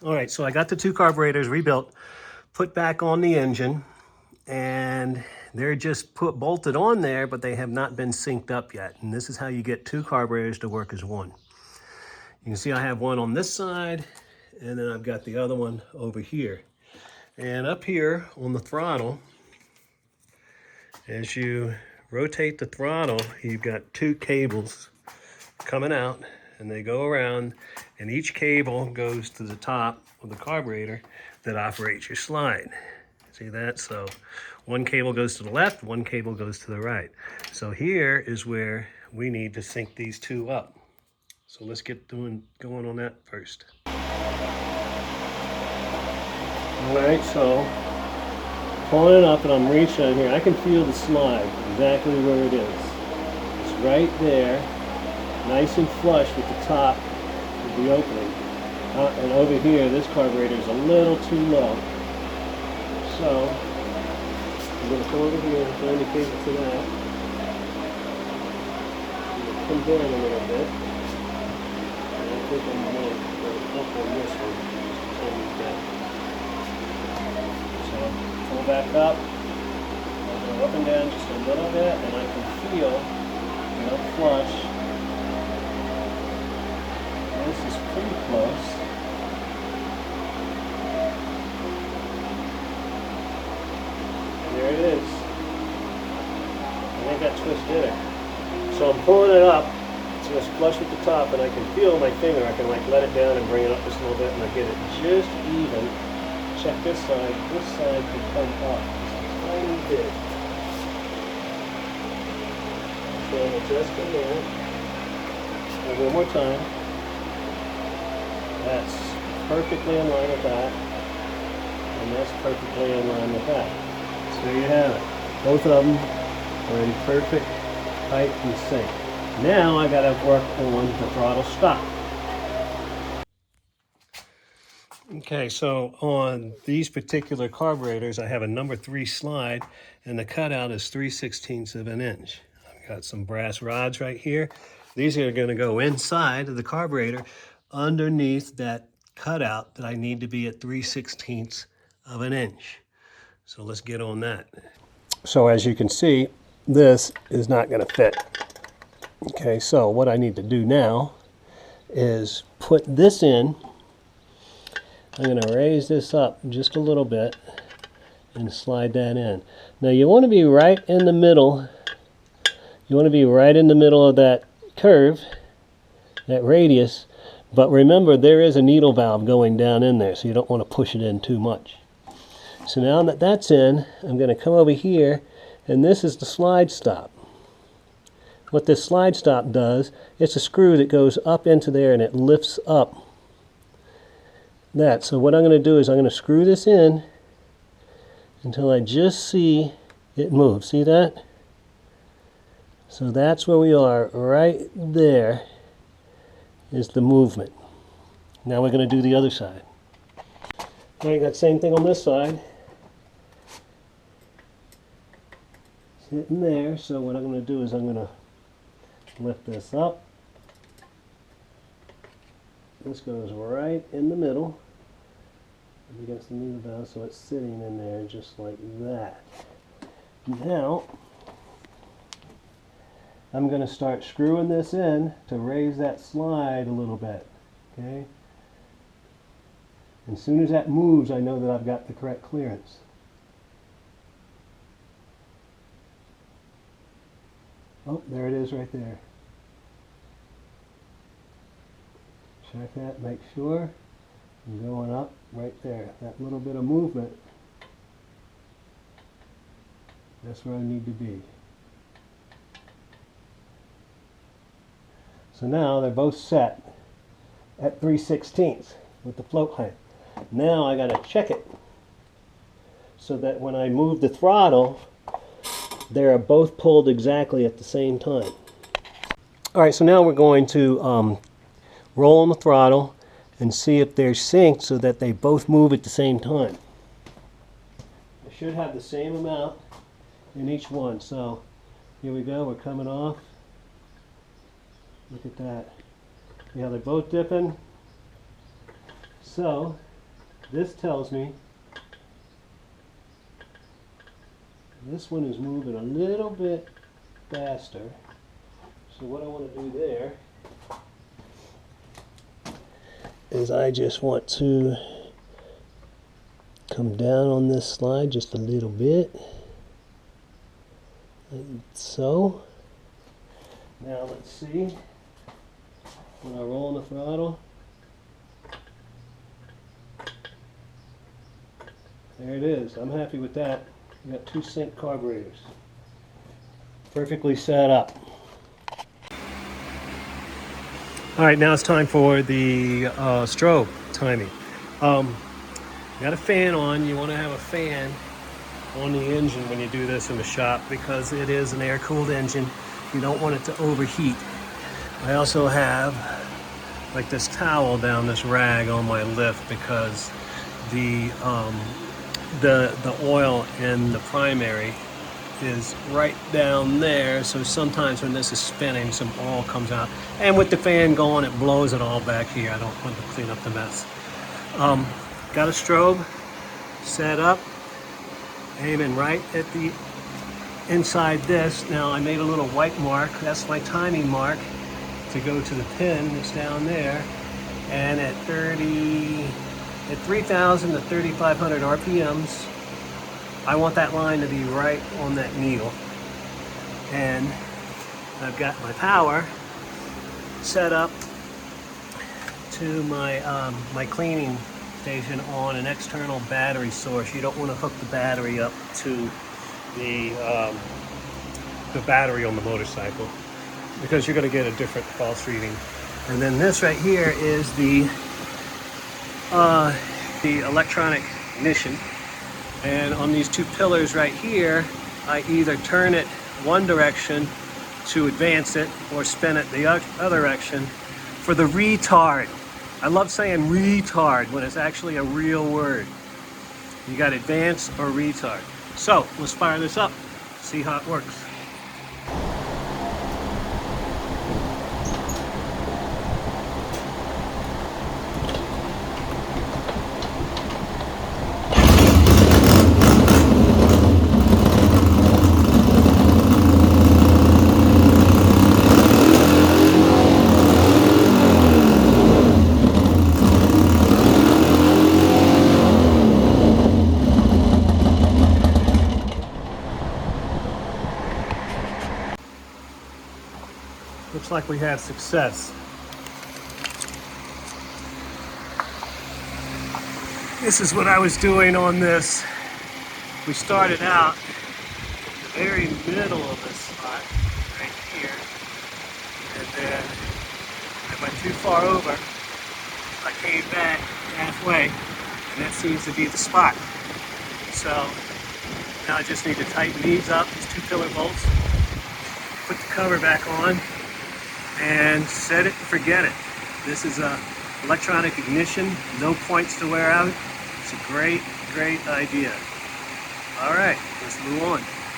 All right, so I got the two carburetors rebuilt, put back on the engine, and they're just bolted on there, but they have not been synced up yet. And this is how you get two carburetors to work as one. You can see I have one on this side, and then I've got the other one over here. And up here on the throttle, as you rotate the throttle, you've got two cables coming out, and they go around, and each cable goes to the top of the carburetor that operates your slide. See that? So one cable goes to the left, one cable goes to the right. So here is where we need to sync these two up. So let's get going on that first. All right, so pulling it up and I'm reaching here. I can feel the slide exactly where it is. It's right there, nice and flush with the top of the opening. And over here, this carburetor is a little too low. So I'm going to come over here and find the cable for that. I'm going to come down a little bit. And I think I'm going to go up on this one. So pull back up. I'll go up and down just a little bit, and I can feel the flush. This is pretty close. There it is. I think that twist did it. So I'm pulling it up, so it's flush with the top, and I can feel my finger. I can like let it down and bring it up just a little bit, and I get it just even. Check this side. This side can come up just a tiny bit. So I'm adjusting that. And one more time. That's perfectly in line with that. And that's perfectly in line with that. So there you have it. Both of them are in perfect height and sync. Now I got to work on the throttle stop. Okay, so on these particular carburetors, I have a number 3 slide, and the cutout is 3/16 of an inch. I've got some brass rods right here. These are going to go inside of the carburetor underneath that cutout that I need to be at 3/16 of an inch. So let's get on that. So as you can see, this is not going to fit. Okay, so what I need to do now is put this in. I'm going to raise this up just a little bit and slide that in. Now you want to be right in the middle. You want to be right in the middle of that curve, that radius. But remember, there is a needle valve going down in there, so you don't want to push it in too much. So now that that's in, I'm going to come over here, and this is the slide stop. What this slide stop does, it's a screw that goes up into there and it lifts up that. So what I'm going to do is I'm going to screw this in until I just see it move. See that? So that's where we are. Right there is the movement. Now we're going to do the other side. All right, got same thing on this side. Sitting there. So what I'm going to do is I'm going to lift this up. This goes right in the middle against the needle valve, so it's sitting in there just like that. Now I'm going to start screwing this in to raise that slide a little bit. Okay. As soon as that moves, I know that I've got the correct clearance. Oh, there it is right there. Check that, make sure you're going up right there. That little bit of movement, that's where I need to be. So now they're both set at 3/16 with the float height. Now I got to check it so that when I move the throttle, they're both pulled exactly at the same time. All right, so now we're going to roll on the throttle and see if they're synced so that they both move at the same time. I should have the same amount in each one. So here we go, we're coming off. Look at that. See how they're both dipping? So this tells me this one is moving a little bit faster. So what I want to do there is I just want to come down on this slide just a little bit, like so. Now let's see, when I roll on the throttle, there it is. I'm happy with that. We got 2 sync carburetors, perfectly set up. All right, now it's time for the strobe timing. Got a fan on. You want to have a fan on the engine when you do this in the shop because it is an air-cooled engine. You don't want it to overheat. I also have like this towel down this rag on my lift because the oil in the primary is right down there, so sometimes when this is spinning some oil comes out, and with the fan going it blows it all back here. I don't want to clean up the mess. Got a strobe set up, aiming right at the inside this. Now I made a little white mark, that's my timing mark to go to the pin that's down there, and at 3,000 to 3,500 RPMs I want that line to be right on that needle. And I've got my power set up to my my cleaning station on an external battery source. You don't want to hook the battery up to the battery on the motorcycle because you're going to get a different false reading. And then this right here is the electronic ignition. And on these 2 pillars right here, I either turn it one direction to advance it or spin it the other direction for the retard. I love saying retard when it's actually a real word. You got advance or retard. So let's fire this up, see how it works. Looks like we had success. This is what I was doing on this. We started out in the very middle of this spot, right here, and then I went too far over. I came back halfway, and that seems to be the spot. So now I just need to tighten these up, these 2 pillar bolts, put the cover back on, and set it and forget it. This is a electronic ignition, no points to wear out. It's a great idea. All right, let's move on.